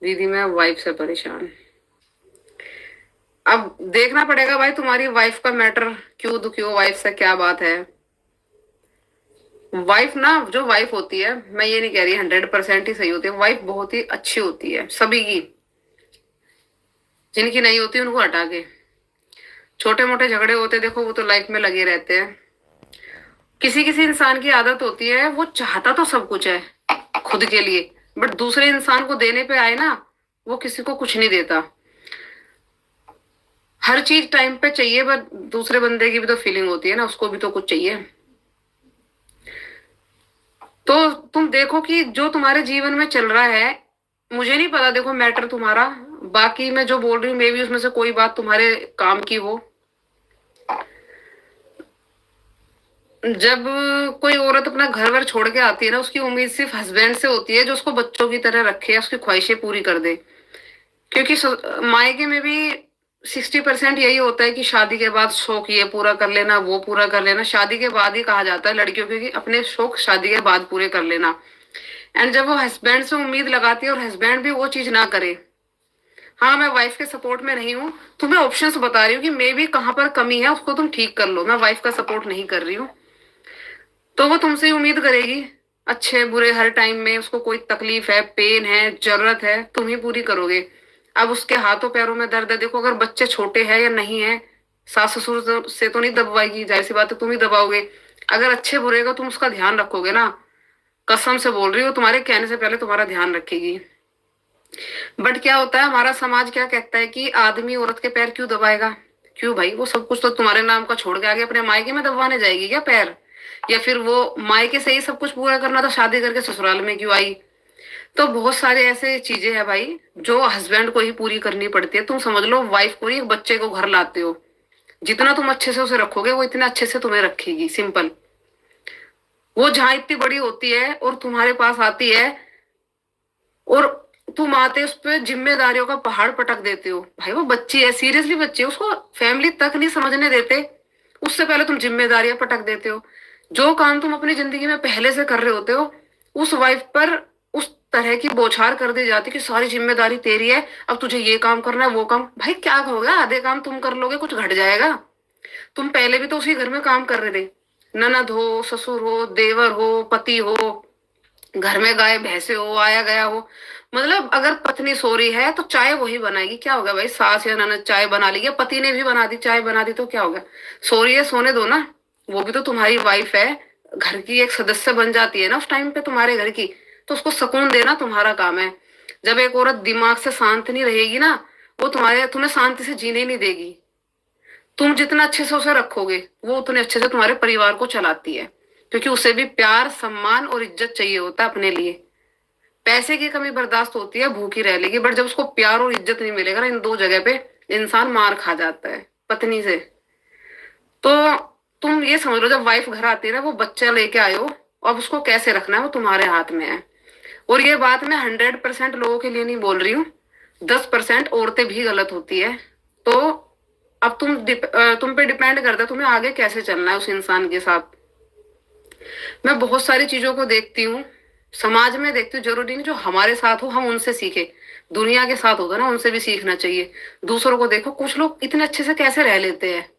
दीदी मैं वाइफ से परेशान। अब देखना पड़ेगा भाई तुम्हारी वाइफ का मैटर, क्यों दुखी हो वाइफ से, क्या बात है। वाइफ ना, जो वाइफ होती है, मैं ये नहीं कह रही 100% ही सही होती है, वाइफ बहुत ही अच्छी होती है सभी की। जिनकी नहीं होती उनको हटा के, छोटे मोटे झगड़े होते देखो वो तो लाइफ में लगे रहते हैं। किसी किसी इंसान की आदत होती है, वो चाहता तो सब कुछ है खुद के लिए, बट दूसरे इंसान को देने पे आए ना, वो किसी को कुछ नहीं देता। हर चीज टाइम पे चाहिए, बट दूसरे बंदे की भी तो फीलिंग होती है ना, उसको भी तो कुछ चाहिए। तो तुम देखो कि जो तुम्हारे जीवन में चल रहा है, मुझे नहीं पता, देखो मैटर तुम्हारा, बाकी मैं जो बोल रही हूँ मे भी उसमें से कोई बात तुम्हारे काम की हो। जब कोई औरत अपना घर वर छोड़ के आती है ना, उसकी उम्मीद सिर्फ हस्बैंड से होती है जो उसको बच्चों की तरह रखे, उसकी ख्वाहिशें पूरी कर दे। क्योंकि मायके में भी 60% यही होता है कि शादी के बाद शौक ये पूरा कर लेना, वो पूरा कर लेना। शादी के बाद ही कहा जाता है लड़कियों को कि अपने शौक शादी के बाद पूरे कर लेना। एंड जब वो हस्बैंड से उम्मीद लगाती है और हस्बैंड भी वो चीज ना करे। हाँ, मैं वाइफ के सपोर्ट में नहीं हूँ, तुम्हें ऑप्शंस बता रही हूँ कि मे भी कहाँ पर कमी है उसको तुम ठीक कर लो। मैं वाइफ का सपोर्ट नहीं कर रही हूँ। तो वो तुमसे उम्मीद करेगी अच्छे बुरे हर टाइम में, उसको कोई तकलीफ है, पेन है, जरूरत है, तुम ही पूरी करोगे। अब उसके हाथों पैरों में दर्द है, देखो अगर बच्चे छोटे हैं या नहीं है, सास ससुर से तो नहीं दबवाएगी, जाहिर सी बात है तुम ही दबाओगे। अगर अच्छे बुरे का तुम उसका ध्यान रखोगे ना, कसम से बोल रही हो, तुम्हारे कहने से पहले तुम्हारा ध्यान रखेगी। बट क्या होता है, हमारा समाज क्या कहता है कि आदमी औरत के पैर क्यों दबाएगा। क्यों भाई, वो सब कुछ तो तुम्हारे नाम का छोड़ के आगे अपने मायके में दबवाने जाएगी क्या पैर? या फिर वो मायके से ही सब कुछ पूरा करना था, शादी करके ससुराल में क्यों आई? तो बहुत सारे ऐसे चीजें हैं भाई जो हस्बैंड को ही पूरी करनी पड़ती है। तुम समझ लो वाइफ को ही, एक बच्चे को घर लाते हो, जितना तुम अच्छे से उसे रखोगे वो इतना अच्छे से तुम्हें रखेगी, सिंपल। वो जहां इतनी बड़ी होती है और तुम्हारे पास आती है, और तुम आते उस पर जिम्मेदारियों का पहाड़ पटक देते हो। भाई वो बच्ची है, सीरियसली बच्ची है, उसको फैमिली तक नहीं समझने देते, उससे पहले तुम जिम्मेदारियां पटक देते हो। जो काम तुम अपनी जिंदगी में पहले से कर रहे होते हो, उस वाइफ पर उस तरह की बौछार कर दी जाती कि सारी जिम्मेदारी तेरी है, अब तुझे ये काम करना है, वो काम। भाई क्या होगा, आधे काम तुम कर लोगे, कुछ घट जाएगा? तुम पहले भी तो उसी घर में काम कर रहे थे। ननद हो, ससुर हो, देवर हो, पति हो, घर में गाय भैंसे हो, आया गया हो। मतलब अगर पत्नी सो रही है तो चाय वही बनाएगी, क्या होगा भाई, सास या ननद चाय बना ली, या पति ने भी बना दी, चाय बना दी, तो क्या होगा? सो रही है, सोने दो ना, वो भी तो तुम्हारी वाइफ है, घर की एक सदस्य बन जाती है ना उस टाइम पे तुम्हारे घर की। तो उसको सुकून देना तुम्हारा काम है। जब एक औरत दिमाग से शांत नहीं रहेगी ना, वो तुम्हें शांति से जीने नहीं देगी। तुम जितना अच्छे से उसे रखोगे, वो उतने अच्छे से तुम्हारे परिवार को चलाती है। क्योंकि उसे भी प्यार, सम्मान और इज्जत चाहिए होता है अपने लिए। पैसे की कमी बर्दाश्त होती है, भूखी रह लेगी, बट जब उसको प्यार और इज्जत नहीं मिलेगा ना, इन दो जगह पे इंसान मार खा जाता है पत्नी से। तो तुम ये समझ लो, जब वाइफ घर आती है ना, वो बच्चा लेके आए हो, अब उसको कैसे रखना है वो तुम्हारे हाथ में है। और ये बात मैं 100% लोगों के लिए नहीं बोल रही हूँ, 10% औरतें भी गलत होती है। तो अब तुम पे डिपेंड करता है तुम्हें आगे कैसे चलना है उस इंसान के साथ। मैं बहुत सारी चीजों को देखती हूँ, समाज में देखती हूँ, जरूरी नहीं जो हमारे साथ हो हम उनसे सीखे, दुनिया के साथ होता है ना, उनसे भी सीखना चाहिए। दूसरों को देखो, कुछ लोग इतने अच्छे से कैसे रह लेते हैं,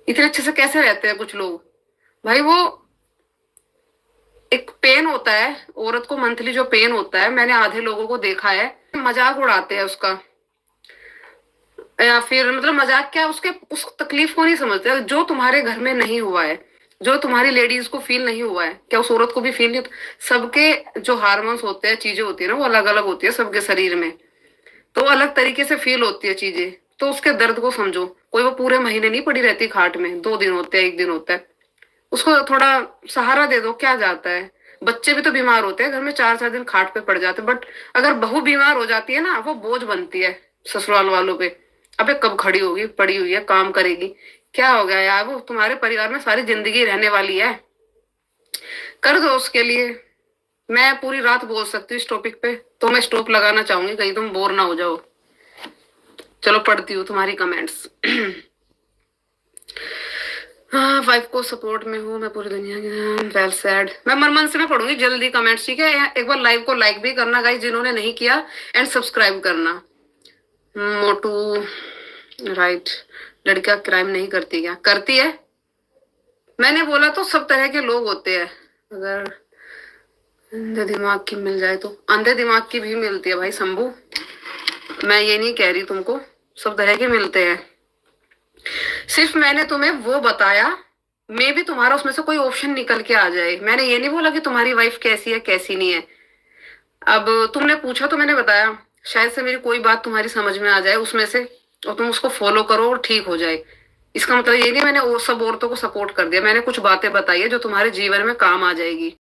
इतने अच्छे से कैसे रहते हैं कुछ लोग। भाई वो एक पेन होता है, औरत को मंथली जो पेन होता है, मैंने आधे लोगों को देखा है, मजाक उड़ाते हैं उसका। या फिर मतलब मजाक क्या, उसके उस तकलीफ को नहीं समझते जो तुम्हारे घर में नहीं हुआ है, जो तुम्हारी लेडीज को फील नहीं हुआ है, क्या उस औरत को भी फील नहीं होता? सबके जो हार्मोन्स होते हैं, चीजें होती है ना, वो अलग अलग होती है सबके शरीर में, तो अलग तरीके से फील होती है चीजें। तो उसके दर्द को समझो। कोई वो पूरे महीने नहीं पड़ी रहती खाट में, 2 दिन होते हैं, 1 दिन होता है, उसको थोड़ा सहारा दे दो, क्या जाता है। बच्चे भी तो बीमार होते हैं घर में, 4 4 दिन खाट पे पड़ जाते हैं, बट अगर बहू बीमार हो जाती है ना, वो बोझ बनती है ससुराल वालों पे। अबे कब खड़ी होगी, पड़ी हुई है, काम करेगी, क्या हो गया यार, वो तुम्हारे परिवार में सारी जिंदगी रहने वाली है, कर दो उसके लिए। मैं पूरी रात बोल सकती हूँ इस टॉपिक पे, तो मैं स्टॉप लगाना चाहूंगी, कहीं तुम बोर ना हो जाओ। चलो पढ़ती हूँ तुम्हारी कमेंट्स। हाँ, वाइफ को सपोर्ट में हूँ मैं पूरी दुनिया की। Well said. मैं मन से मैं पढ़ूंगी जल्दी कमेंट्स, ठीक है? एक बार लाइव को लाइक भी करना गाइस जिन्होंने नहीं किया, एंड सब्सक्राइब करना। मोटू राइट। लड़कियां क्राइम नहीं करती क्या? करती है। मैंने बोला तो सब तरह के लोग होते हैं। अगर अंधे दिमाग की मिल जाए तो अंधे दिमाग की भी मिलती है भाई शंभू। मैं ये नहीं कह रही तुमको, सब तरह के मिलते हैं। सिर्फ मैंने तुम्हें वो बताया, मे भी तुम्हारा उसमें से कोई ऑप्शन निकल के आ जाए। मैंने ये नहीं बोला कि तुम्हारी वाइफ कैसी है कैसी नहीं है। अब तुमने पूछा तो मैंने बताया, शायद से मेरी कोई बात तुम्हारी समझ में आ जाए उसमें से, और तुम उसको फॉलो करो और ठीक हो जाए। इसका मतलब ये नहीं मैंने सब औरतों को सपोर्ट कर दिया। मैंने कुछ बातें बताई है जो तुम्हारे जीवन में काम आ जाएगी।